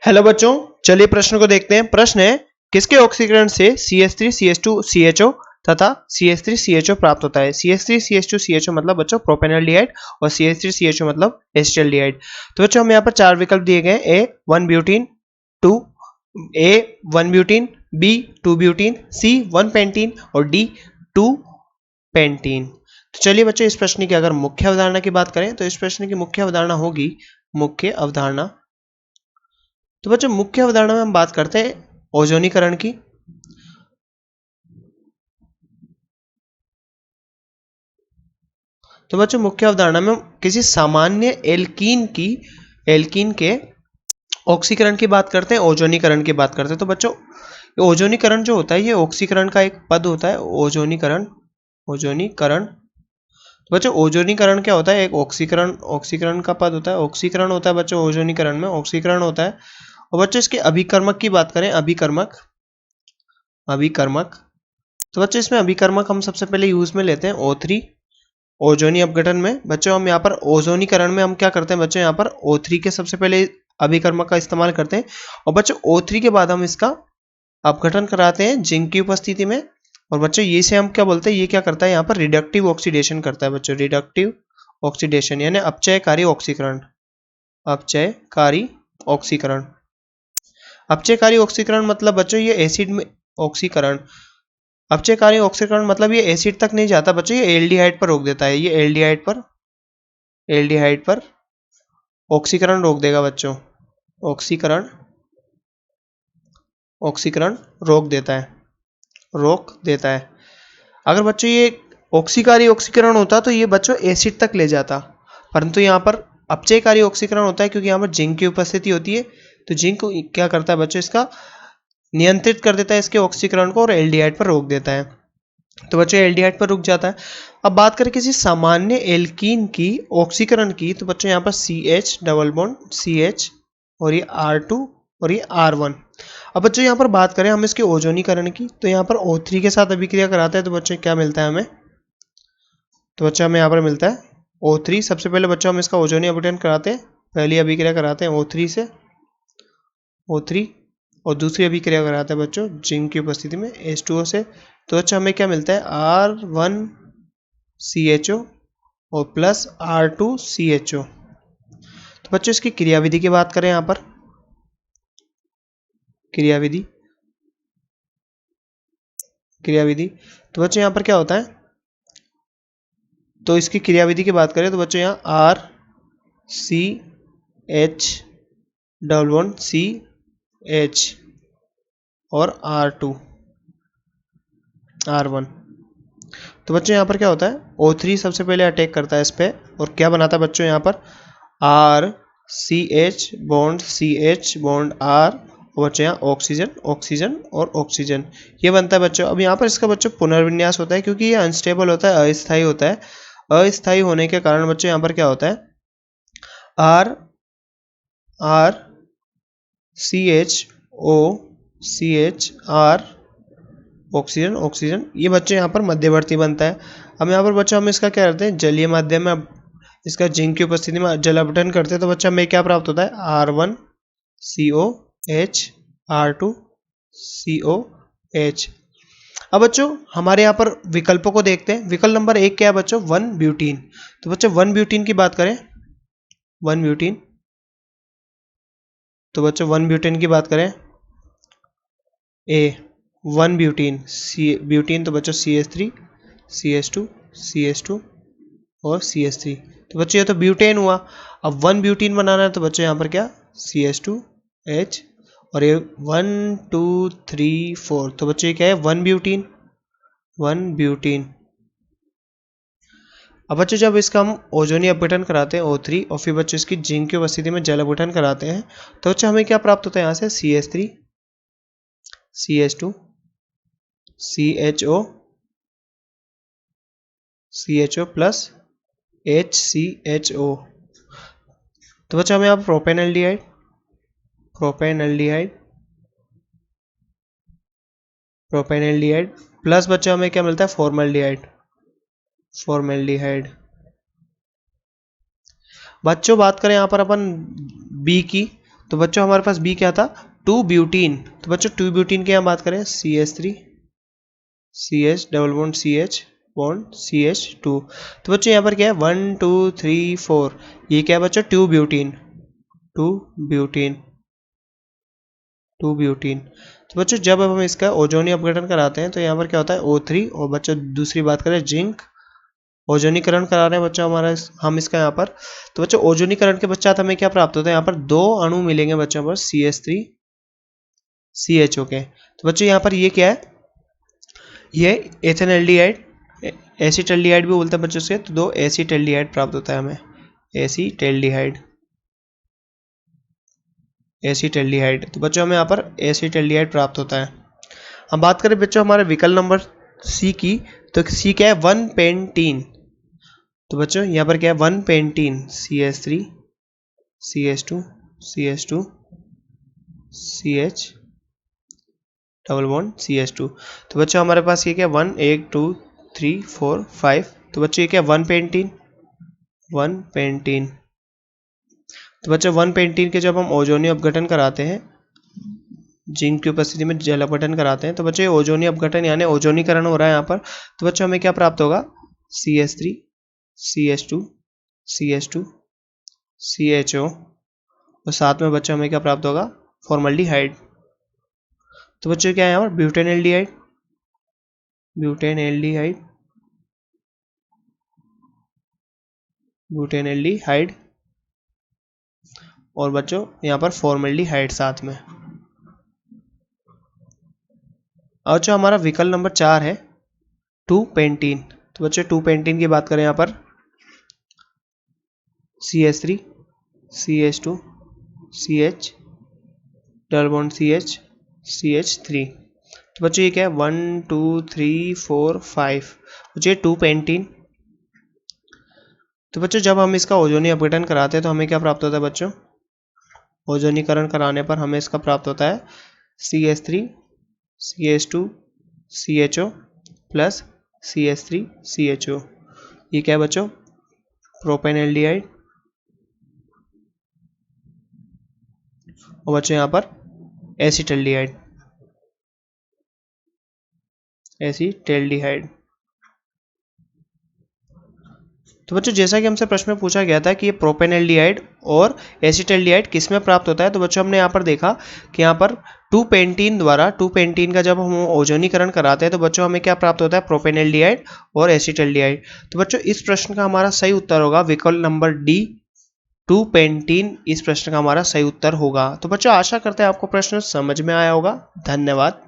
Hello बच्चों, चलिए प्रश्न को देखते हैं। प्रश्न है, किसके ऑक्सीकरण से CH3 CH2 CHO तथा CH3 CHO प्राप्त होता है। CH3 CH2 CHO मतलब बच्चों प्रोपेनॉल्डिहाइड और CH3 CHO मतलब एसिटाल्डिहाइड। तो बच्चों हम यहाँ पर चार विकल्प दिए गए, ए 1 ब्यूटीन, 2 ए 1 ब्यूटीन, बी 2 ब्यूटीन, सी 1 पेंटीन और डी 2 पेंटीन। तो चलिए बच्चों, इस प्रश्न की अगर मुख्य अवधारणा की बात करें तो इस प्रश्न की मुख्य अवधारणा होगी मुख्य अवधारणा। तो बच्चों मुख्य अवधारणा में हम बात करते हैं ओजोनीकरण की। तो बच्चों मुख्य अवधारणा में हम किसी सामान्य एल्कीन के ऑक्सीकरण की बात करते हैं, ओजोनीकरण की बात करते हैं। तो बच्चों ओजोनीकरण जो होता है ये ऑक्सीकरण का एक पद होता है। ओजोनीकरण तो बच्चों ओजोनीकरण क्या होता है? एक ऑक्सीकरण का पद होता है। ऑक्सीकरण होता है बच्चों ओजोनीकरण में, ऑक्सीकरण होता है। और बच्चों इसके अभिकर्मक की बात करें, अभिकर्मक तो बच्चों इसमें अभिकर्मक हम सबसे पहले यूज में लेते हैं O3 ओजोनी अपघटन में। बच्चों हम यहाँ पर ओजोनीकरण में हम क्या करते हैं बच्चों, यहाँ पर O3 के सबसे पहले अभिकर्मक का इस्तेमाल करते हैं और बच्चों O3 के बाद हम इसका अपघटन कराते हैं जिंक की उपस्थिति में। और बच्चों ये से हम क्या बोलते हैं, ये क्या करता है यहाँ पर रिडक्टिव ऑक्सीडेशन करता है बच्चों, रिडक्टिव ऑक्सीडेशन यानी अपचयकारी ऑक्सीकरण। अपचयकारी ऑक्सीकरण मतलब बच्चों ये एसिड में ऑक्सीकरण, अपचयकारी ऑक्सीकरण मतलब ये एसिड तक नहीं जाता बच्चों, ये एल्डिहाइड पर रोक देता है। ये एल्डिहाइड पर ऑक्सीकरण रोक देगा बच्चों, ऑक्सीकरण रोक देता है। अगर बच्चों ये ऑक्सीकारी ऑक्सीकरण होता तो ये बच्चों एसिड तक ले जाता, परंतु यहाँ पर अपचयकारी ऑक्सीकरण होता है क्योंकि यहाँ पर जिंक की उपस्थिति होती है। तो जिंक क्या करता है बच्चों, इसका नियंत्रित कर देता है इसके ऑक्सीकरण को और एल्डिहाइड पर रोक देता है। तो बच्चों एल्डिहाइड पर रुक जाता है। अब बात करें किसी सामान्य एल्कीन की ऑक्सीकरण की, तो बच्चों यहाँ पर CH डबल बॉन्ड CH और ये R2 और ये R1। अब बच्चों यहाँ पर बात करें हम इसके ओजोनीकरण की, तो यहाँ पर O3 के साथ अभिक्रिया कराते हैं तो बच्चों क्या मिलता है हमें, तो बच्चों हमें यहाँ पर मिलता है O3। सबसे पहले बच्चों हम इसका ओजोनी अपघटन कराते हैं, पहली अभिक्रिया कराते हैं O3 से O3 और दूसरी अभिक्रिया कराते हैं बच्चों जिंक की उपस्थिति में H2O से। तो बच्चों हमें क्या मिलता है R1CHO और प्लस R2CHO। तो बच्चों इसकी क्रियाविधि की बात करें, यहाँ पर क्रियाविधि तो बच्चों यहाँ पर क्या होता है, तो इसकी क्रियाविधि की बात करें तो बच्चों यहाँ RCH डबल बॉन्ड CH और R1। तो बच्चों यहाँ पर क्या होता है, O3 सबसे पहले अटैक करता है इस पे और क्या बनाता है बच्चों यहाँ पर RCH bond CH bond R और बच्चों यहाँ ऑक्सीजन और ऑक्सीजन ये बनता है बच्चों। अब यहाँ पर इसका बच्चों पुनर्विन्यास होता है क्योंकि ये अनस्टेबल होता है, अस्थायी होता है। अस्थायी होने के कारण बच्चों यहाँ पर क्या होता है RCH R ऑक्सीजन ये बच्चों यहाँ पर मध्यवर्ती बनता है। अब यहाँ पर बच्चों हम इसका क्या करते हैं, जलीय माध्यम में इसका जिंक की उपस्थिति में जल अपघटन करते हैं तो बच्चा हमें क्या प्राप्त होता है R1COH R2COH। अब बच्चों हमारे यहाँ पर विकल्पों को देखते हैं। विकल्प नंबर 1 क्या है बच्चों, 1 ब्यूटीन। तो बच्चों 1 ब्यूटीन की बात करें, 1 ब्यूटीन तो बच्चों 1 ब्यूटीन की बात करें, ए 1 ब्यूटीन तो बच्चों CH3 CH2 और CH3। तो बच्चों ये तो ब्यूटेन हुआ। अब 1 ब्यूटीन बनाना है तो बच्चों यहाँ पर क्या CH2H और ये 1 2 3 4 तो बच्चों ये क्या है 1 ब्यूटीन। अब बच्चों जब इसका हम ओजोनी अपघटन कराते हैं O3 और फिर बच्चों इसकी जिंक की उपस्थिति में जल अपघटन कराते हैं तो बच्चों हमें क्या प्राप्त होता है यहाँ से CH3 CH2 CHO plus HCHO। तो बच्चों हमें यहाँ प्रोपेनल्डिहाइड प्लस बच्चों हमें क्या मिलता है फॉर्मल्डिहाइड। बच्चों बात करें यहाँ पर अपन बी की, तो बच्चों हमारे पास बी क्या था, 2 ब्यूटीन। तो बच्चों 2 ब्यूटीन की हम बात करें, CH3 CH double bond CH bond CH2। तो बच्चों यहाँ पर क्या है 1 2 3 4, ये क्या है बच्चों 2 ब्यूटीन 2 ब्यूटीन 2 ब्यूटीन। तो बच्चों जब हम इसका ओजोनी अपघटन कराते हैं तो यहाँ पर क्या होता है O3। और बच्चों दूसरी बात करें जिंक, ओजोनीकरण करा रहे हैं बच्चों हमारा हम इसका यहाँ पर। तो बच्चों ओजोनीकरण के पश्चात हमें क्या प्राप्त होता है, यहाँ पर 2 अणु मिलेंगे बच्चों पर CH3 CHO के। तो बच्चों यहाँ पर ये क्या है, ये एथेनल्डिहाइड, एसिटल्डिहाइड भी बोलते हैं बच्चों से। तो 2 एसिटल्डिहाइड प्राप्त होता है हमें, एसिटल्डिहाइड एसिटल्डिहाइड। तो बच्चों हमें यहाँ पर एसिटल्डिहाइड प्राप्त होता है। हम बात करें बच्चों हमारे विकल्प नंबर सी की, तो सी क्या है 1 पेंटीन। तो बच्चों यहाँ पर क्या है 1 pentene CH3 CH2 CH2 CH double bond CH2। तो बच्चों हमारे पास ये क्या 1 1 2 3 4 5। तो बच्चों ये क्या 1 पेंटीन 1 पेंटीन। तो बच्चों 1 पेंटीन के जब हम ओजोनी अपघटन कराते हैं, जिंक की उपस्थिति में जल अपघटन कराते हैं, तो बच्चों ये ओजोनी अपघटन यानी ओजोनीकरण हो रहा है यहाँ पर। तो बच्चों हमें क्या प्राप्त होगा, CH3 CH2 CH2 CHO, और साथ में बच्चों हमें क्या प्राप्त होगा, फॉर्मल्डिहाइड। तो बच्चों क्या है यहाँ पर ब्यूटेनल्डिहाइड ब्यूटेनल्डिहाइड ब्यूटेनल्डिहाइड, और बच्चों यहाँ पर फॉर्मल्डिहाइड साथ में। और जो हमारा विकल्प नंबर 4 है 2 पेंटीन। तो बच्चों 2 पेंटीन की बात करें यहाँ पर CH3 CH2 CH double bond CH CH3। तो बच्चों ये क्या है 1 2 3 4 5, बच्चों 2 पेंटीन। तो बच्चों जब हम इसका ओजोनी अपघटन कराते हैं तो हमें क्या प्राप्त होता है बच्चों, ओजोनीकरण कराने पर हमें इसका प्राप्त होता है CH3 CH2 CHO plus CH3 CHO। ये क्या है बच्चों, प्रोपेनल्डिहाइड, और बच्चों यहाँ पर एसिटल्डिहाइड एसिटल्डिहाइड। तो बच्चों जैसा कि हमसे प्रश्न में पूछा गया था कि ये प्रोपेनल्डिहाइड और एसिटल्डिहाइड किस में प्राप्त होता है, तो बच्चों हमने यहाँ पर देखा कि यहाँ पर 2 पेंटीन द्वारा 2 पेंटीन का जब हम ओजोनीकरण कराते हैं तो बच्चों हमें क्या प्राप्त होता है, प्रोपेनल्डिहाइड और एसिटल्डिहाइड। तो बच्चों इस प्रश्न का हमारा सही उत्तर होगा विकल्प नंबर डी, 2 पेंटीन इस प्रश्न का हमारा सही उत्तर होगा। तो बच्चों आशा करते हैं आपको प्रश्न समझ में आया होगा। धन्यवाद।